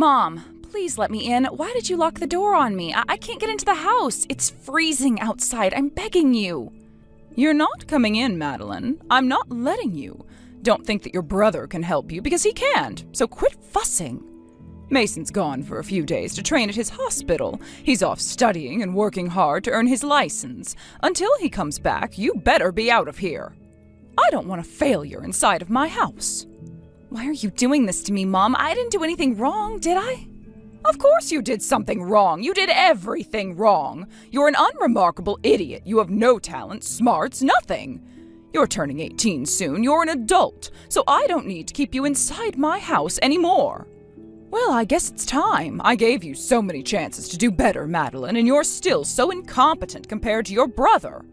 Mom, please let me in. Why did you lock the door on me? I can't get into the house. It's freezing outside. I'm begging you. You're not coming in, Madeline. I'm not letting you. Don't think that your brother can help you, because he can't, so quit fussing. Mason's gone for a few days to train at his hospital. He's off studying and working hard to earn his license. Until he comes back, you better be out of here. I don't want a failure inside of my house. Why are you doing this to me, Mom? I didn't do anything wrong, did I? Of course you did something wrong. You did everything wrong. You're an unremarkable idiot. You have no talent, smarts, nothing. You're turning 18 soon. You're an adult, so I don't need to keep you inside my house anymore. Well, I guess it's time. I gave you so many chances to do better, Madeline, and you're still so incompetent compared to your brother.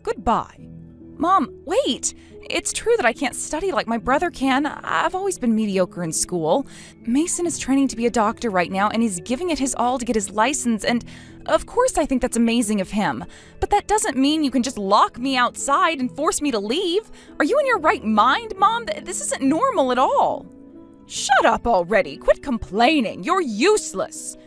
Goodbye. Mom, wait! It's true that I can't study like my brother can. I've always been mediocre in school. Mason is training to be a doctor right now, and he's giving it his all to get his license, and of course I think that's amazing of him. But that doesn't mean you can just lock me outside and force me to leave. Are you in your right mind, Mom? This isn't normal at all. Shut up already. Quit complaining. You're useless.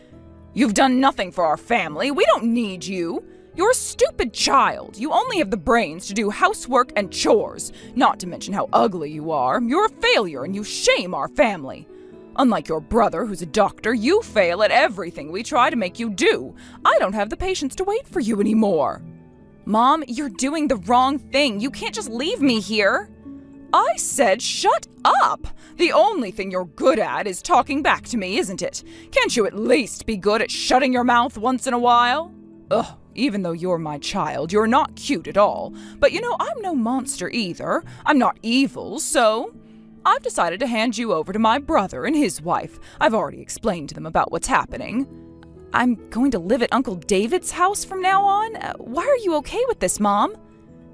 You've done nothing for our family. We don't need you. You're a stupid child. You only have the brains to do housework and chores, not to mention how ugly you are. You're a failure and you shame our family. Unlike your brother, who's a doctor, you fail at everything we try to make you do. I don't have the patience to wait for you anymore. Mom, you're doing the wrong thing. You can't just leave me here. I said shut up! The only thing you're good at is talking back to me, isn't it? Can't you at least be good at shutting your mouth once in a while? Ugh, even though you're my child, you're not cute at all. But you know, I'm no monster either. I'm not evil, so I've decided to hand you over to my brother and his wife. I've already explained to them about what's happening. I'm going to live at Uncle David's house from now on? Why are you okay with this, Mom?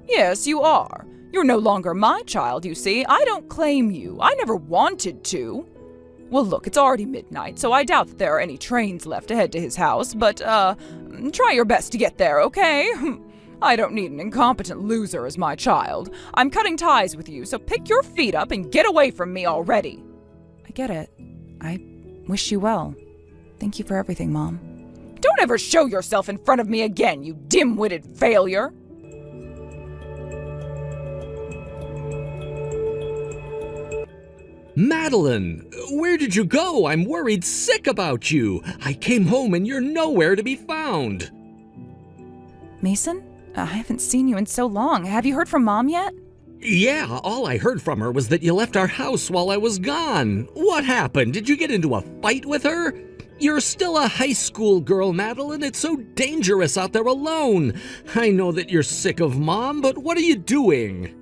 Yes, you are. You're no longer my child, you see. I don't claim you. I never wanted to. Well, look, it's already midnight, so I doubt that there are any trains left to head to his house, but, try your best to get there, okay? I don't need an incompetent loser as my child. I'm cutting ties with you, so pick your feet up and get away from me already. I get it. I wish you well. Thank you for everything, Mom. Don't ever show yourself in front of me again, you dim-witted failure. Madeline, where did you go? I'm worried sick about you. I came home and you're nowhere to be found. Mason? I haven't seen you in so long. Have you heard from Mom yet? Yeah, all I heard from her was that you left our house while I was gone. What happened? Did you get into a fight with her? You're still a high school girl, Madeline. It's so dangerous out there alone. I know that you're sick of Mom, but what are you doing?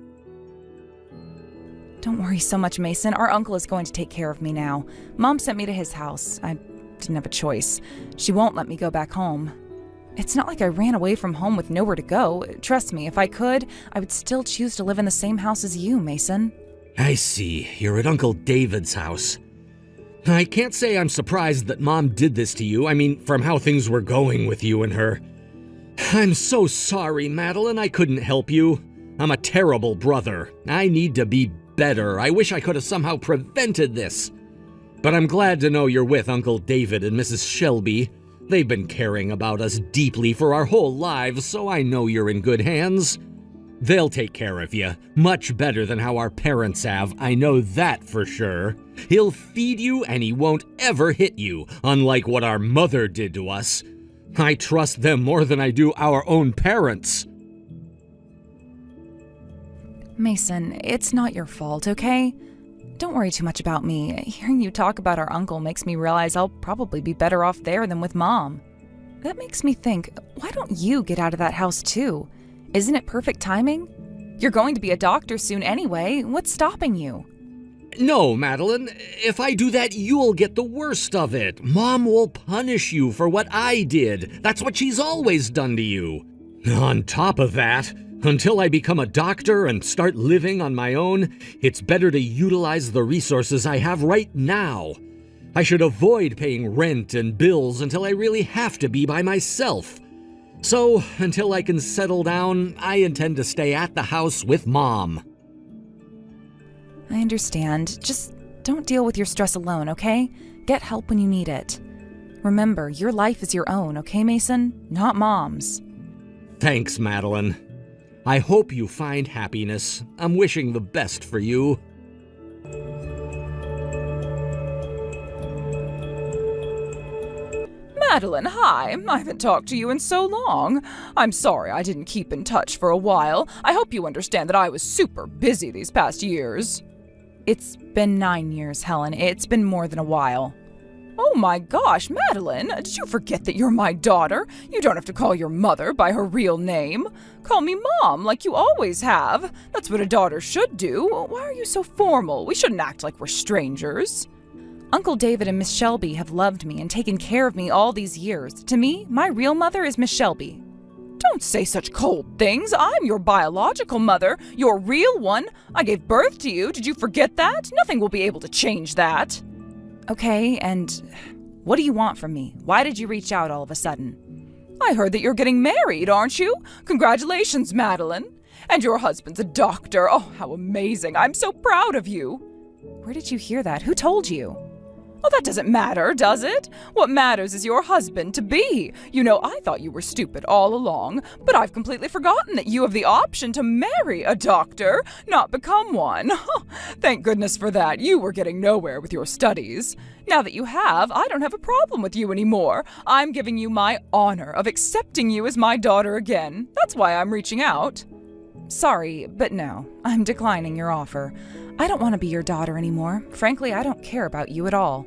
Don't worry so much, Mason. Our uncle is going to take care of me now. Mom sent me to his house. I didn't have a choice. She won't let me go back home. It's not like I ran away from home with nowhere to go. Trust me, if I could, I would still choose to live in the same house as you, Mason. I see. You're at Uncle David's house. I can't say I'm surprised that Mom did this to you. I mean, from how things were going with you and her. I'm so sorry, Madeline. I couldn't help you. I'm a terrible brother. I need to be better. I wish I could have somehow prevented this. But I'm glad to know you're with Uncle David and Mrs. Shelby. They've been caring about us deeply for our whole lives, so I know you're in good hands. They'll take care of you, much better than how our parents have, I know that for sure. He'll feed you and he won't ever hit you, unlike what our mother did to us. I trust them more than I do our own parents. Mason, it's not your fault, okay? Don't worry too much about me. Hearing you talk about our uncle makes me realize I'll probably be better off there than with Mom. That makes me think, why don't you get out of that house too? Isn't it perfect timing? You're going to be a doctor soon anyway. What's stopping you? No, Madeline. If I do that, you'll get the worst of it. Mom will punish you for what I did. That's what she's always done to you. On top of that, until I become a doctor and start living on my own, it's better to utilize the resources I have right now. I should avoid paying rent and bills until I really have to be by myself. So, until I can settle down, I intend to stay at the house with Mom. I understand. Just don't deal with your stress alone, okay? Get help when you need it. Remember, your life is your own, okay, Mason? Not Mom's. Thanks, Madeline. I hope you find happiness. I'm wishing the best for you. Madeline, hi. I haven't talked to you in so long. I'm sorry I didn't keep in touch for a while. I hope you understand that I was super busy these past years. It's been 9 years, Helen. It's been more than a while. Oh my gosh, Madeline, did you forget that you're my daughter? You don't have to call your mother by her real name. Call me Mom, like you always have. That's what a daughter should do. Why are you so formal? We shouldn't act like we're strangers. Uncle David and Miss Shelby have loved me and taken care of me all these years. To me, my real mother is Miss Shelby. Don't say such cold things. I'm your biological mother, your real one. I gave birth to you. Did you forget that? Nothing will be able to change that. Okay, and what do you want from me? Why did you reach out all of a sudden? I heard that you're getting married, aren't you? Congratulations, Madeline. And your husband's a doctor. Oh, how amazing. I'm so proud of you. Where did you hear that? Who told you? Well, that doesn't matter, does it? What matters is your husband-to-be. You know, I thought you were stupid all along, but I've completely forgotten that you have the option to marry a doctor, not become one. Thank goodness for that. You were getting nowhere with your studies. Now that you have, I don't have a problem with you anymore. I'm giving you my honor of accepting you as my daughter again. That's why I'm reaching out. Sorry, but no. I'm declining your offer. I don't want to be your daughter anymore. Frankly, I don't care about you at all.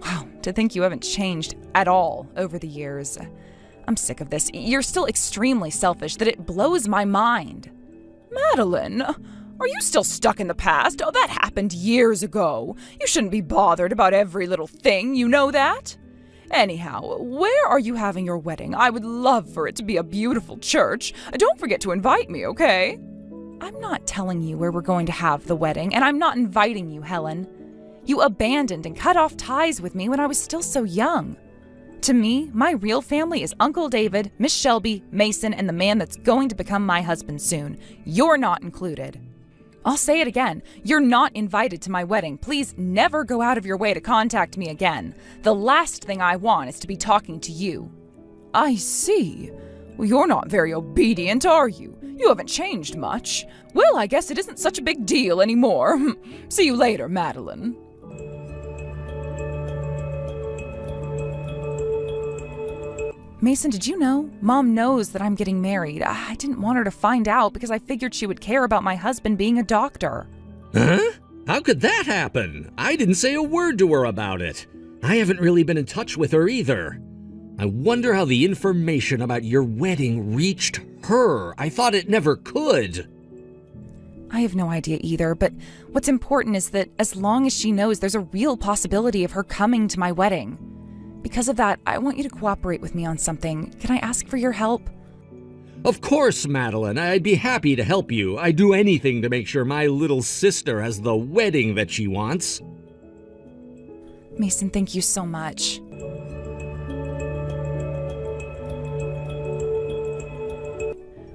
Wow, to think you haven't changed at all over the years. I'm sick of this. You're still extremely selfish that it blows my mind. Madeline, are you still stuck in the past? Oh, that happened years ago. You shouldn't be bothered about every little thing, you know that? Anyhow, where are you having your wedding? I would love for it to be a beautiful church. Don't forget to invite me, okay? I'm not telling you where we're going to have the wedding, and I'm not inviting you, Helen. You abandoned and cut off ties with me when I was still so young. To me, my real family is Uncle David, Miss Shelby, Mason, and the man that's going to become my husband soon. You're not included. I'll say it again. You're not invited to my wedding. Please never go out of your way to contact me again. The last thing I want is to be talking to you. I see. Well, you're not very obedient, are you? You haven't changed much. Well, I guess it isn't such a big deal anymore. See you later, Madeline. Mason, did you know? Mom knows that I'm getting married. I didn't want her to find out because I figured she would care about my husband being a doctor. Huh? How could that happen? I didn't say a word to her about it. I haven't really been in touch with her either. I wonder how the information about your wedding reached her. I thought it never could. I have no idea either, but what's important is that as long as she knows, there's a real possibility of her coming to my wedding. Because of that, I want you to cooperate with me on something. Can I ask for your help? Of course, Madeline. I'd be happy to help you. I'd do anything to make sure my little sister has the wedding that she wants. Mason, thank you so much.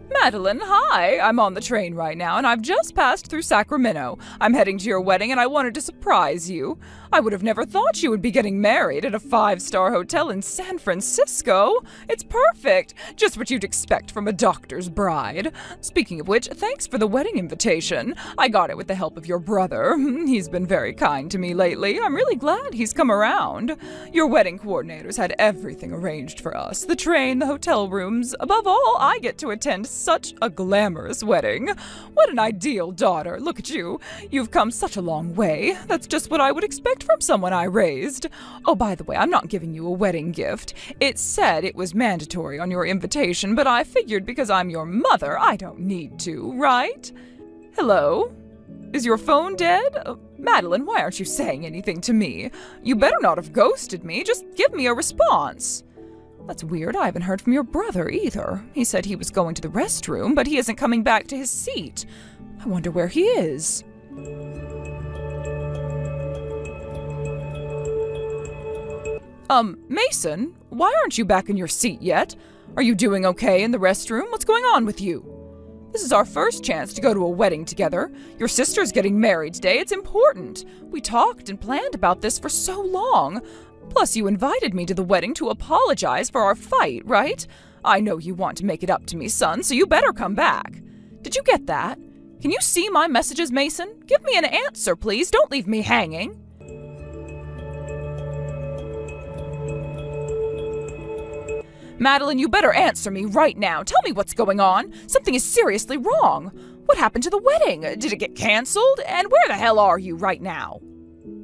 Madeline, hi! I'm on the train right now, and I've just passed through Sacramento. I'm heading to your wedding, and I wanted to surprise you. I would have never thought you would be getting married at a 5-star hotel in San Francisco. It's perfect. Just what you'd expect from a doctor's bride. Speaking of which, thanks for the wedding invitation. I got it with the help of your brother. He's been very kind to me lately. I'm really glad he's come around. Your wedding coordinators had everything arranged for us. The train, the hotel rooms. Above all, I get to attend such a glamorous wedding. What an ideal daughter. Look at you. You've come such a long way. That's just what I would expect from someone I raised. Oh, by the way, I'm not giving you a wedding gift. It said it was mandatory on your invitation, but I figured because I'm your mother, I don't need to, right? Hello? Is your phone dead? Madeline, why aren't you saying anything to me? You better not have ghosted me. Just give me a response. That's weird. I haven't heard from your brother either. He said he was going to the restroom, but he isn't coming back to his seat. I wonder where he is. Mason, why aren't you back in your seat yet? Are you doing okay in the restroom? What's going on with you? This is our first chance to go to a wedding together. Your sister's getting married today. It's important. We talked and planned about this for so long. Plus, you invited me to the wedding to apologize for our fight, right? I know you want to make it up to me, son, so you better come back. Did you get that? Can you see my messages, Mason? Give me an answer, please. Don't leave me hanging. Madeline, you better answer me right now. Tell me what's going on. Something is seriously wrong. What happened to the wedding? Did it get canceled? And where the hell are you right now?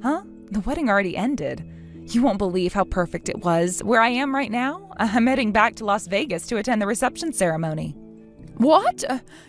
Huh? The wedding already ended. You won't believe how perfect it was. Where I am right now, I'm heading back to Las Vegas to attend the reception ceremony. What?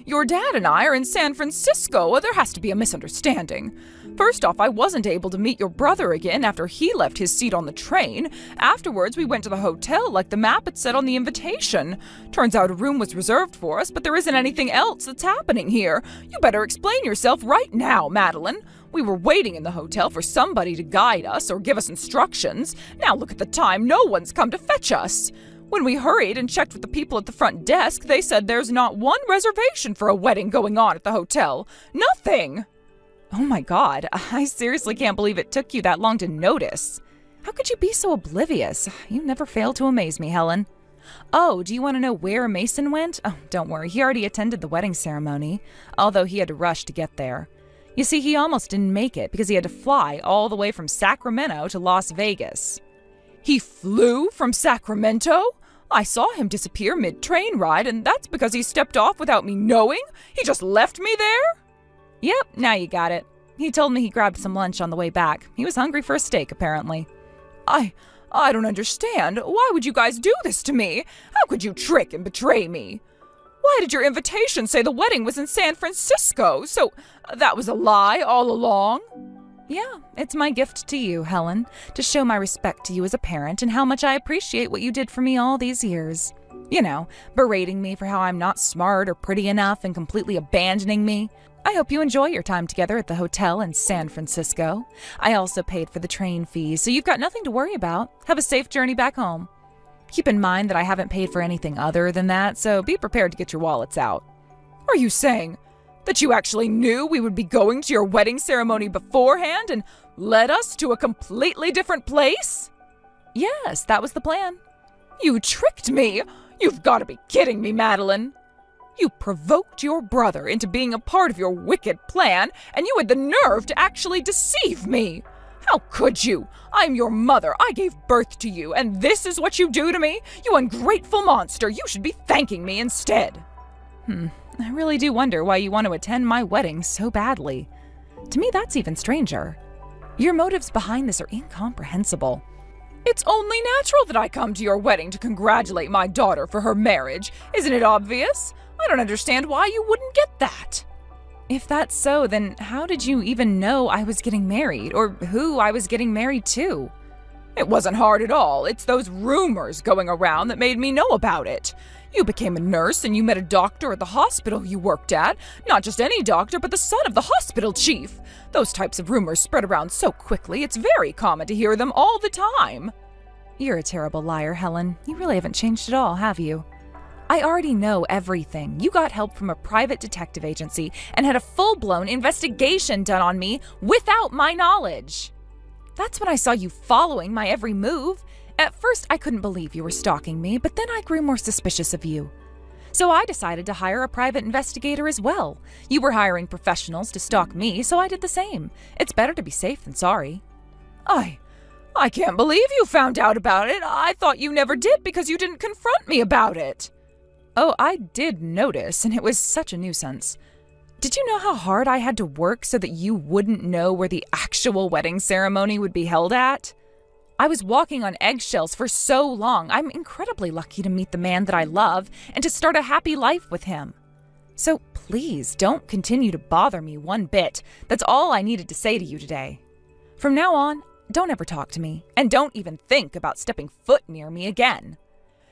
Your dad and I are in San Francisco. There has to be a misunderstanding. First off, I wasn't able to meet your brother again after he left his seat on the train. Afterwards, we went to the hotel like the map had said on the invitation. Turns out a room was reserved for us, but there isn't anything else that's happening here. You better explain yourself right now, Madeline. We were waiting in the hotel for somebody to guide us or give us instructions. Now look at the time. No one's come to fetch us. When we hurried and checked with the people at the front desk, they said there's not one reservation for a wedding going on at the hotel. Nothing! Oh my God, I seriously can't believe it took you that long to notice. How could you be so oblivious? You never fail to amaze me, Helen. Oh, do you want to know where Mason went? Oh, don't worry, he already attended the wedding ceremony, although he had to rush to get there. You see, he almost didn't make it because he had to fly all the way from Sacramento to Las Vegas. He flew from Sacramento? I saw him disappear mid-train ride, and that's because he stepped off without me knowing? He just left me there? Yep, now you got it. He told me he grabbed some lunch on the way back. He was hungry for a steak, apparently. I don't understand. Why would you guys do this to me? How could you trick and betray me? Why did your invitation say the wedding was in San Francisco? So that was a lie all along? Yeah, it's my gift to you, Helen, to show my respect to you as a parent and how much I appreciate what you did for me all these years. You know, berating me for how I'm not smart or pretty enough and completely abandoning me. I hope you enjoy your time together at the hotel in San Francisco. I also paid for the train fees, so you've got nothing to worry about. Have a safe journey back home. Keep in mind that I haven't paid for anything other than that, so be prepared to get your wallets out. Are you saying that you actually knew we would be going to your wedding ceremony beforehand and led us to a completely different place? Yes, that was the plan. You tricked me! You've got to be kidding me, Madeline! You provoked your brother into being a part of your wicked plan, and you had the nerve to actually deceive me! How could you? I'm your mother. I gave birth to you, and this is what you do to me? You ungrateful monster! You should be thanking me instead! I really do wonder why you want to attend my wedding so badly. To me, that's even stranger. Your motives behind this are incomprehensible. It's only natural that I come to your wedding to congratulate my daughter for her marriage. Isn't it obvious? I don't understand why you wouldn't get that. If that's so, then how did you even know I was getting married, or who I was getting married to? It wasn't hard at all. It's those rumors going around that made me know about it. You became a nurse and you met a doctor at the hospital you worked at. Not just any doctor, but the son of the hospital chief. Those types of rumors spread around so quickly, it's very common to hear them all the time. You're a terrible liar, Helen. You really haven't changed at all, have you? I already know everything. You got help from a private detective agency and had a full-blown investigation done on me without my knowledge. That's when I saw you following my every move. At first, I couldn't believe you were stalking me, but then I grew more suspicious of you. So I decided to hire a private investigator as well. You were hiring professionals to stalk me, so I did the same. It's better to be safe than sorry. I can't believe you found out about it. I thought you never did because you didn't confront me about it. Oh, I did notice, and it was such a nuisance. Did you know how hard I had to work so that you wouldn't know where the actual wedding ceremony would be held at? I was walking on eggshells for so long. I'm incredibly lucky to meet the man that I love and to start a happy life with him. So please don't continue to bother me one bit. That's all I needed to say to you today. From now on, don't ever talk to me, and don't even think about stepping foot near me again.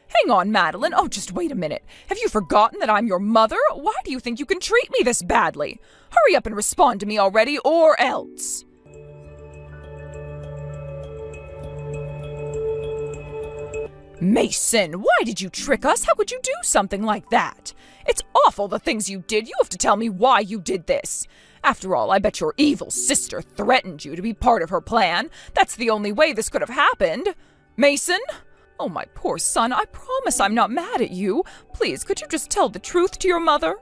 Hang on, Madeline. Oh, just wait a minute. Have you forgotten that I'm your mother? Why do you think you can treat me this badly? Hurry up and respond to me already, or else. Mason, why did you trick us? How could you do something like that? It's awful the things you did. You have to tell me why you did this. After all, I bet your evil sister threatened you to be part of her plan. That's the only way this could have happened. Mason? Oh, my poor son, I promise I'm not mad at you. Please, could you just tell the truth to your mother?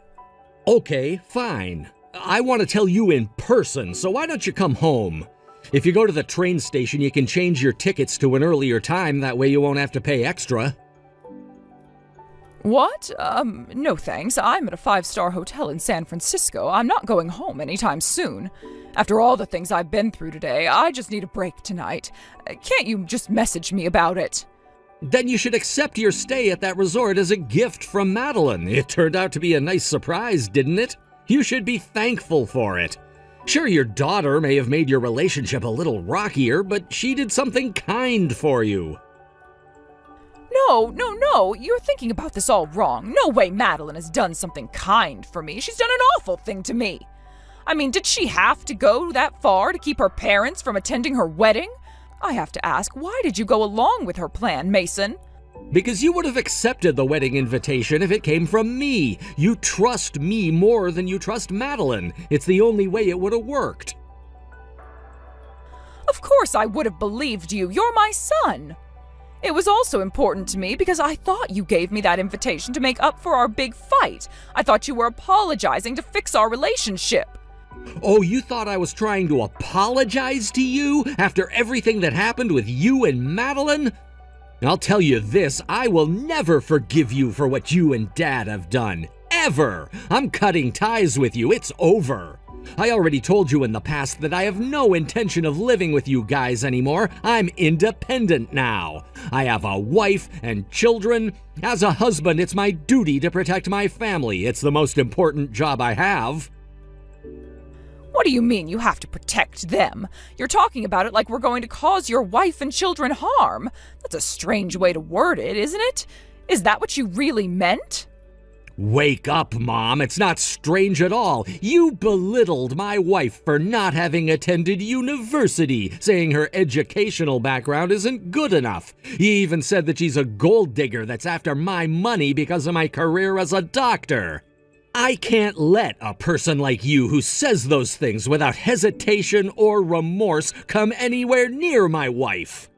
Okay, fine. I want to tell you in person, so why don't you come home? If you go to the train station, you can change your tickets to an earlier time. That way you won't have to pay extra. What? No thanks. I'm at a 5-star hotel in San Francisco. I'm not going home anytime soon. After all the things I've been through today, I just need a break tonight. Can't you just message me about it? Then you should accept your stay at that resort as a gift from Madeline. It turned out to be a nice surprise, didn't it? You should be thankful for it. Sure, your daughter may have made your relationship a little rockier, but she did something kind for you. No. You're thinking about this all wrong. No way Madeline has done something kind for me. She's done an awful thing to me. I mean, did she have to go that far to keep her parents from attending her wedding? I have to ask, why did you go along with her plan, Mason? Because you would have accepted the wedding invitation if it came from me. You trust me more than you trust Madeline. It's the only way it would have worked. Of course I would have believed you. You're my son. It was also important to me because I thought you gave me that invitation to make up for our big fight. I thought you were apologizing to fix our relationship. Oh, you thought I was trying to apologize to you after everything that happened with you and Madeline? I'll tell you this, I will never forgive you for what you and Dad have done. Ever! I'm cutting ties with you. It's over. I already told you in the past that I have no intention of living with you guys anymore. I'm independent now. I have a wife and children. As a husband, it's my duty to protect my family. It's the most important job I have. What do you mean you have to protect them? You're talking about it like we're going to cause your wife and children harm. That's a strange way to word it, isn't it? Is that what you really meant? Wake up, Mom. It's not strange at all. You belittled my wife for not having attended university, saying her educational background isn't good enough. You even said that she's a gold digger that's after my money because of my career as a doctor. I can't let a person like you who says those things without hesitation or remorse come anywhere near my wife.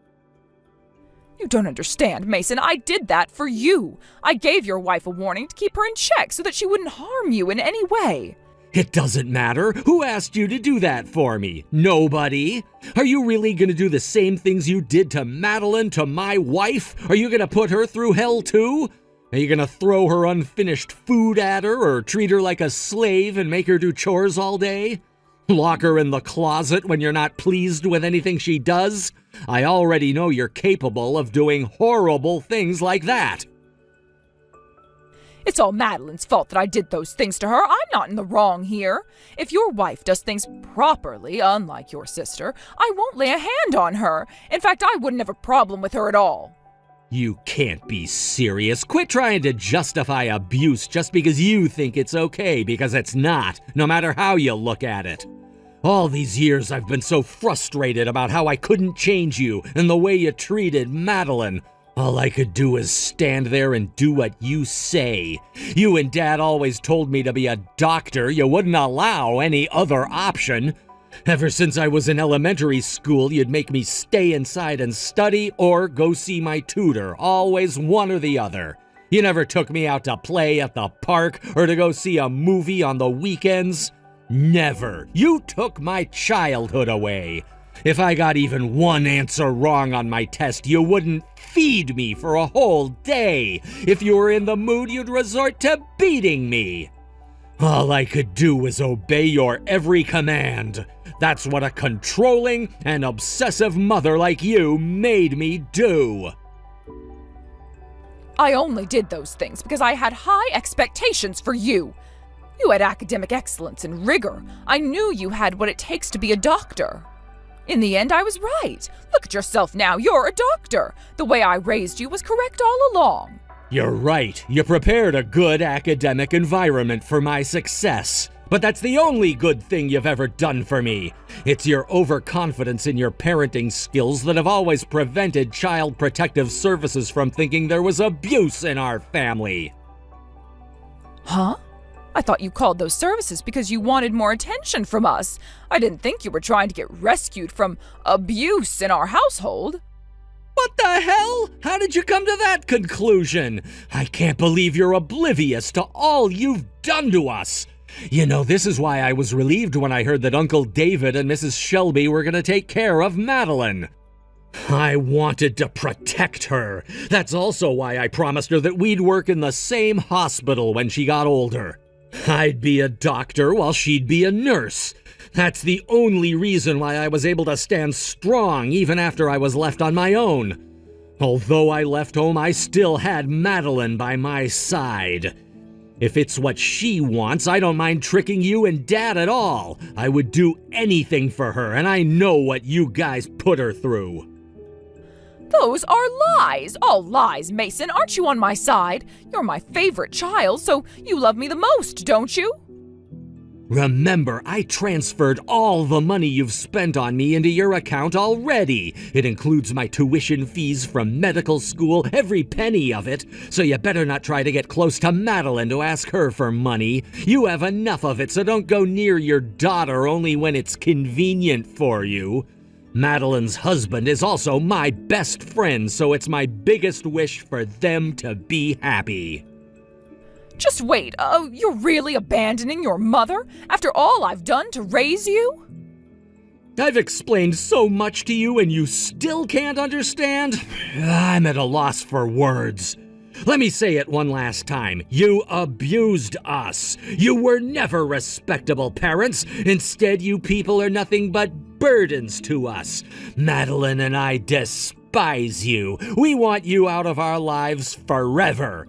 You don't understand, Mason. I did that for you. I gave your wife a warning to keep her in check so that she wouldn't harm you in any way. It doesn't matter. Who asked you to do that for me? Nobody. Are you really going to do the same things you did to Madeline, to my wife? Are you going to put her through hell too? Are you going to throw her unfinished food at her or treat her like a slave and make her do chores all day? Lock her in the closet when you're not pleased with anything she does? I already know you're capable of doing horrible things like that. It's all Madeline's fault that I did those things to her. I'm not in the wrong here. If your wife does things properly, unlike your sister, I won't lay a hand on her. In fact, I wouldn't have a problem with her at all. You can't be serious. Quit trying to justify abuse just because you think it's okay, because it's not, no matter how you look at it. All these years I've been so frustrated about how I couldn't change you and the way you treated Madeline. All I could do is stand there and do what you say. You and Dad always told me to be a doctor. You wouldn't allow any other option. Ever since I was in elementary school, you'd make me stay inside and study or go see my tutor, always one or the other. You never took me out to play at the park or to go see a movie on the weekends. Never. You took my childhood away. If I got even one answer wrong on my test, you wouldn't feed me for a whole day. If you were in the mood, you'd resort to beating me. All I could do was obey your every command. That's what a controlling and obsessive mother like you made me do. I only did those things because I had high expectations for you. You had academic excellence and rigor. I knew you had what it takes to be a doctor. In the end, I was right. Look at yourself now. You're a doctor. The way I raised you was correct all along. You're right. You prepared a good academic environment for my success. But that's the only good thing you've ever done for me. It's your overconfidence in your parenting skills that have always prevented Child Protective Services from thinking there was abuse in our family. Huh? I thought you called those services because you wanted more attention from us. I didn't think you were trying to get rescued from abuse in our household. What the hell? How did you come to that conclusion? I can't believe you're oblivious to all you've done to us. You know, this is why I was relieved when I heard that Uncle David and Mrs. Shelby were going to take care of Madeline. I wanted to protect her. That's also why I promised her that we'd work in the same hospital when she got older. I'd be a doctor while she'd be a nurse. That's the only reason why I was able to stand strong even after I was left on my own. Although I left home, I still had Madeline by my side. If it's what she wants, I don't mind tricking you and Dad at all. I would do anything for her, and I know what you guys put her through. Those are lies. All lies, Mason. Aren't you on my side? You're my favorite child, so you love me the most, don't you? Remember, I transferred all the money you've spent on me into your account already. It includes my tuition fees from medical school, every penny of it. So you better not try to get close to Madeline to ask her for money. You have enough of it, so don't go near your daughter only when it's convenient for you. Madeline's husband is also my best friend, so it's my biggest wish for them to be happy. Just wait, you're really abandoning your mother after all I've done to raise you? I've explained so much to you and you still can't understand? I'm at a loss for words. Let me say it one last time. You abused us. You were never respectable parents. Instead, you people are nothing but burdens to us. Madeline and I despise you. We want you out of our lives forever.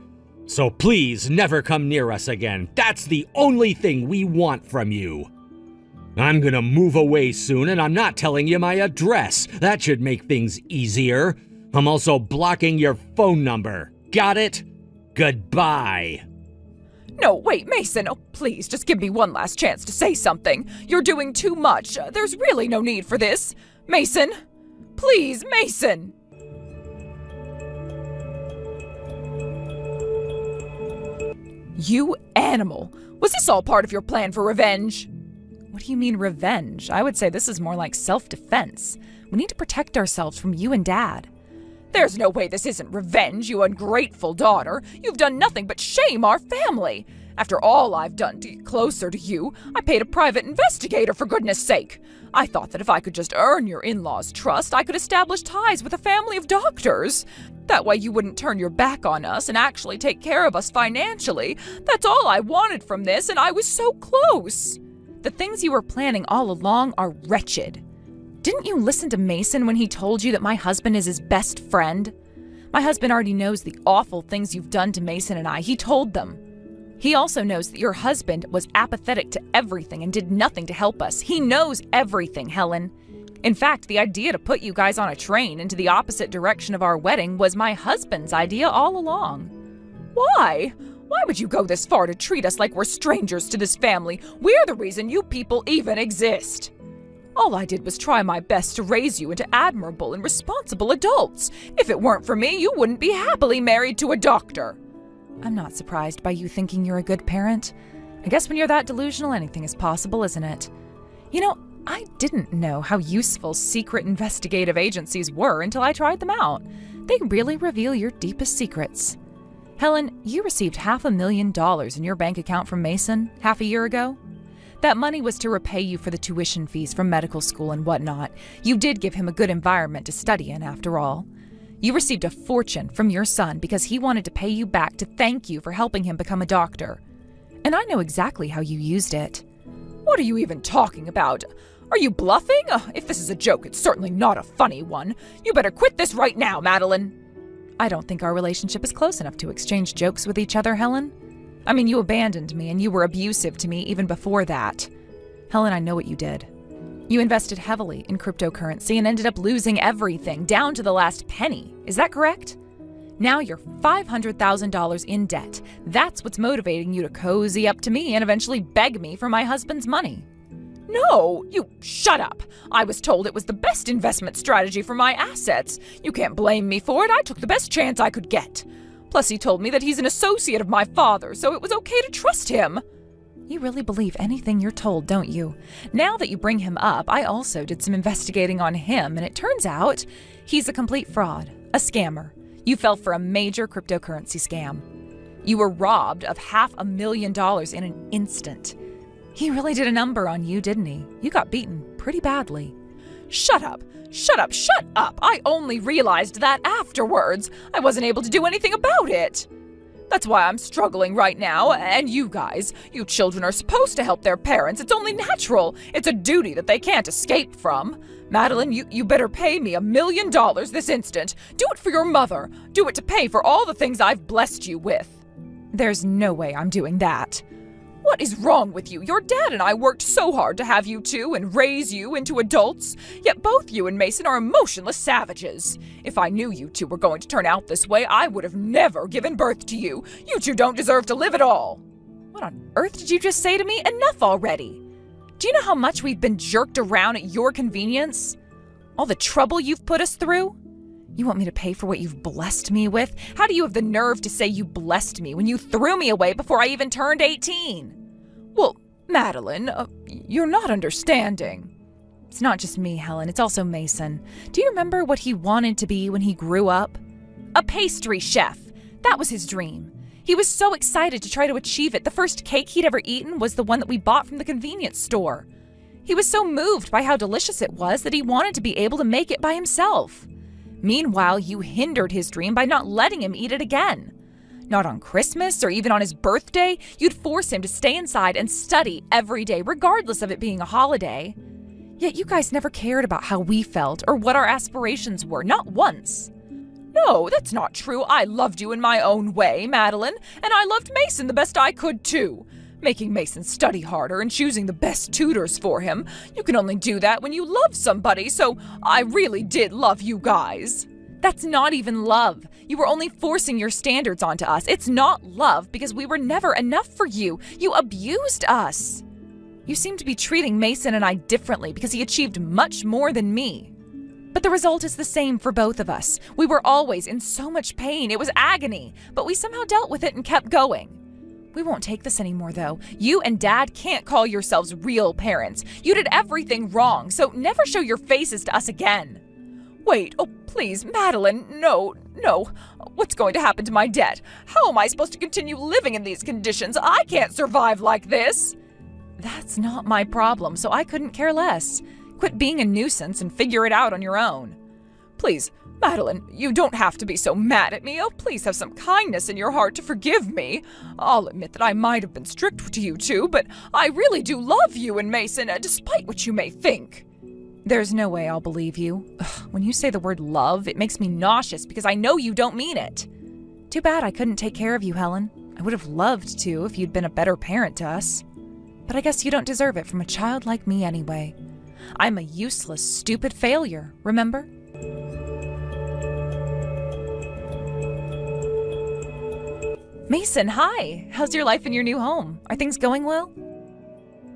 So please never come near us again. That's the only thing we want from you. I'm gonna move away soon, and I'm not telling you my address. That should make things easier. I'm also blocking your phone number. Got it? Goodbye. No, wait, Mason. Oh, please, just give me one last chance to say something. You're doing too much. There's really no need for this. Mason. Please, Mason. You animal! Was this all part of your plan for revenge? What do you mean revenge? I would say this is more like self-defense. We need to protect ourselves from you and Dad. There's no way this isn't revenge, you ungrateful daughter. You've done nothing but shame our family. After all I've done to get closer to you, I paid a private investigator, for goodness sake. I thought that if I could just earn your in-laws' trust, I could establish ties with a family of doctors. That way you wouldn't turn your back on us and actually take care of us financially. That's all I wanted from this, and I was so close. The things you were planning all along are wretched. Didn't you listen to Mason when he told you that my husband is his best friend? My husband already knows the awful things you've done to Mason and I. He told them. He also knows that your husband was apathetic to everything and did nothing to help us. He knows everything, Helen. In fact, the idea to put you guys on a train into the opposite direction of our wedding was my husband's idea all along. Why? Why would you go this far to treat us like we're strangers to this family? We're the reason you people even exist. All I did was try my best to raise you into admirable and responsible adults. If it weren't for me, you wouldn't be happily married to a doctor. I'm not surprised by you thinking you're a good parent. I guess when you're that delusional, anything is possible, isn't it? You know, I didn't know how useful secret investigative agencies were until I tried them out. They really reveal your deepest secrets. Helen, you received $500,000 in your bank account from Mason half a year ago. That money was to repay you for the tuition fees from medical school and whatnot. You did give him a good environment to study in, after all. You received a fortune from your son because he wanted to pay you back to thank you for helping him become a doctor. And I know exactly how you used it. What are you even talking about? Are you bluffing? If this is a joke, it's certainly not a funny one. You better quit this right now, Madeline. I don't think our relationship is close enough to exchange jokes with each other, Helen. I mean, you abandoned me and you were abusive to me even before that. Helen, I know what you did. You invested heavily in cryptocurrency and ended up losing everything, down to the last penny. Is that correct? Now you're $500,000 in debt. That's what's motivating you to cozy up to me and eventually beg me for my husband's money. No, you shut up. I was told it was the best investment strategy for my assets. You can't blame me for it. I took the best chance I could get. Plus, he told me that he's an associate of my father, so it was okay to trust him. You really believe anything you're told, don't you? Now that you bring him up, I also did some investigating on him, and it turns out he's a complete fraud, a scammer. You fell for a major cryptocurrency scam. You were robbed of $500,000 in an instant. He really did a number on you, didn't he? You got beaten pretty badly. Shut up! Shut up! Shut up! I only realized that afterwards. I wasn't able to do anything about it. That's why I'm struggling right now, and you guys, you children are supposed to help their parents. It's only natural. It's a duty that they can't escape from. Madeline, you better pay me $1 million this instant. Do it for your mother. Do it to pay for all the things I've blessed you with. There's no way I'm doing that. What is wrong with you? Your dad and I worked so hard to have you two and raise you into adults, yet both you and Mason are emotionless savages. If I knew you two were going to turn out this way, I would have never given birth to you. You two don't deserve to live at all. What on earth did you just say to me? Enough already. Do you know how much we've been jerked around at your convenience? All the trouble you've put us through? You want me to pay for what you've blessed me with? How do you have the nerve to say you blessed me when you threw me away before I even turned 18? Well, Madeline, you're not understanding. It's not just me, Helen. It's also Mason. Do you remember what he wanted to be when he grew up? A pastry chef. That was his dream. He was so excited to try to achieve it. The first cake he'd ever eaten was the one that we bought from the convenience store. He was so moved by how delicious it was that he wanted to be able to make it by himself. Meanwhile, you hindered his dream by not letting him eat it again. Not on Christmas or even on his birthday, you'd force him to stay inside and study every day, regardless of it being a holiday. Yet you guys never cared about how we felt or what our aspirations were, not once. No, that's not true. I loved you in my own way, Madeline, and I loved Mason the best I could too. Making Mason study harder and choosing the best tutors for him. You can only do that when you love somebody, so I really did love you guys. That's not even love. You were only forcing your standards onto us. It's not love because we were never enough for you. You abused us. You seem to be treating Mason and I differently because he achieved much more than me. But the result is the same for both of us. We were always in so much pain. It was agony, but we somehow dealt with it and kept going. We won't take this anymore, though. You and Dad can't call yourselves real parents. You did everything wrong, so never show your faces to us again. Wait, oh please, Madeline, no. What's going to happen to my debt? How am I supposed to continue living in these conditions? I can't survive like this. That's not my problem, so I couldn't care less. Quit being a nuisance and figure it out on your own. Please, Madeline, you don't have to be so mad at me. Oh, please have some kindness in your heart to forgive me. I'll admit that I might have been strict to you two, but I really do love you and Mason, despite what you may think. There's no way I'll believe you. Ugh, when you say the word love, it makes me nauseous because I know you don't mean it. Too bad I couldn't take care of you, Helen. I would have loved to if you'd been a better parent to us. But I guess you don't deserve it from a child like me anyway. I'm a useless, stupid failure, remember? Mason, hi! How's your life in your new home? Are things going well?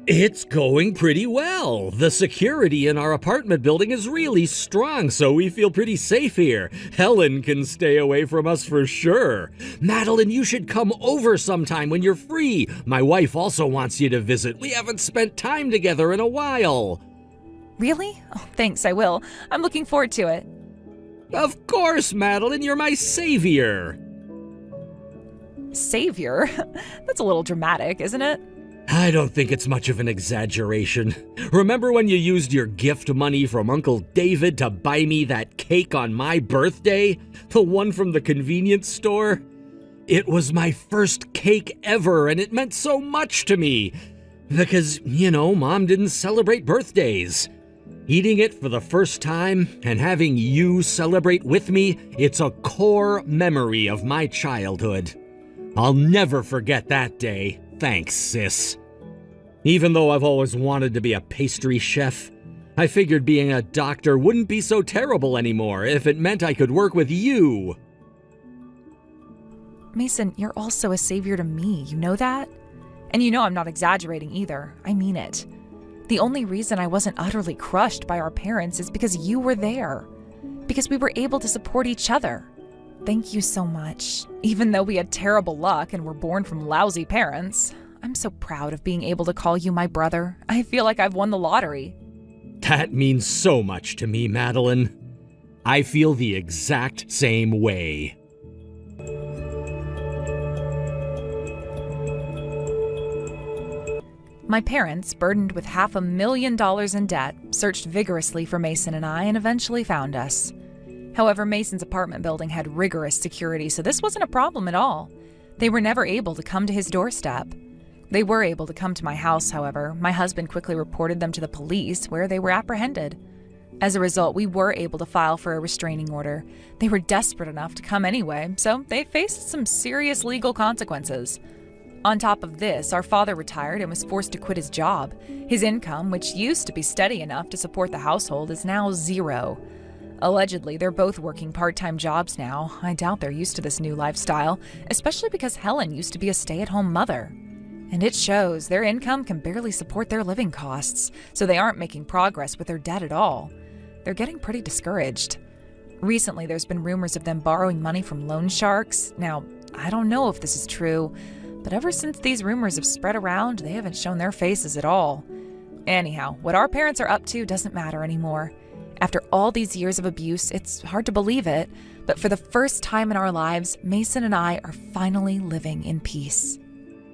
It's going pretty well. The security in our apartment building is really strong, so we feel pretty safe here. Helen can stay away from us for sure. Madeline, you should come over sometime when you're free. My wife also wants you to visit. We haven't spent time together in a while. Really? Oh, thanks, I will. I'm looking forward to it. Of course, Madeline, you're my savior. Savior? That's a little dramatic, isn't it? I don't think it's much of an exaggeration. Remember when you used your gift money from Uncle David to buy me that cake on my birthday? The one from the convenience store? It was my first cake ever, and it meant so much to me. Because, Mom didn't celebrate birthdays. Eating it for the first time and having you celebrate with me, it's a core memory of my childhood. I'll never forget that day. Thanks, sis. Even though I've always wanted to be a pastry chef, I figured being a doctor wouldn't be so terrible anymore if it meant I could work with you. Mason, you're also a savior to me, you know that? And you know I'm not exaggerating either. I mean it. The only reason I wasn't utterly crushed by our parents is because you were there. Because we were able to support each other. Thank you so much. Even though we had terrible luck and were born from lousy parents, I'm so proud of being able to call you my brother. I feel like I've won the lottery. That means so much to me, Madeline. I feel the exact same way. My parents, burdened with $500,000 in debt, searched vigorously for Mason and I and eventually found us. However, Mason's apartment building had rigorous security, so this wasn't a problem at all. They were never able to come to his doorstep. They were able to come to my house, however. My husband quickly reported them to the police, where they were apprehended. As a result, we were able to file for a restraining order. They were desperate enough to come anyway, so they faced some serious legal consequences. On top of this, our father retired and was forced to quit his job. His income, which used to be steady enough to support the household, is now zero. Allegedly, they're both working part-time jobs now. I doubt they're used to this new lifestyle, especially because Helen used to be a stay-at-home mother. And it shows their income can barely support their living costs, so they aren't making progress with their debt at all. They're getting pretty discouraged. Recently, there's been rumors of them borrowing money from loan sharks. Now, I don't know if this is true, but ever since these rumors have spread around, they haven't shown their faces at all. Anyhow, what our parents are up to doesn't matter anymore. After all these years of abuse, it's hard to believe it, but for the first time in our lives, Mason and I are finally living in peace.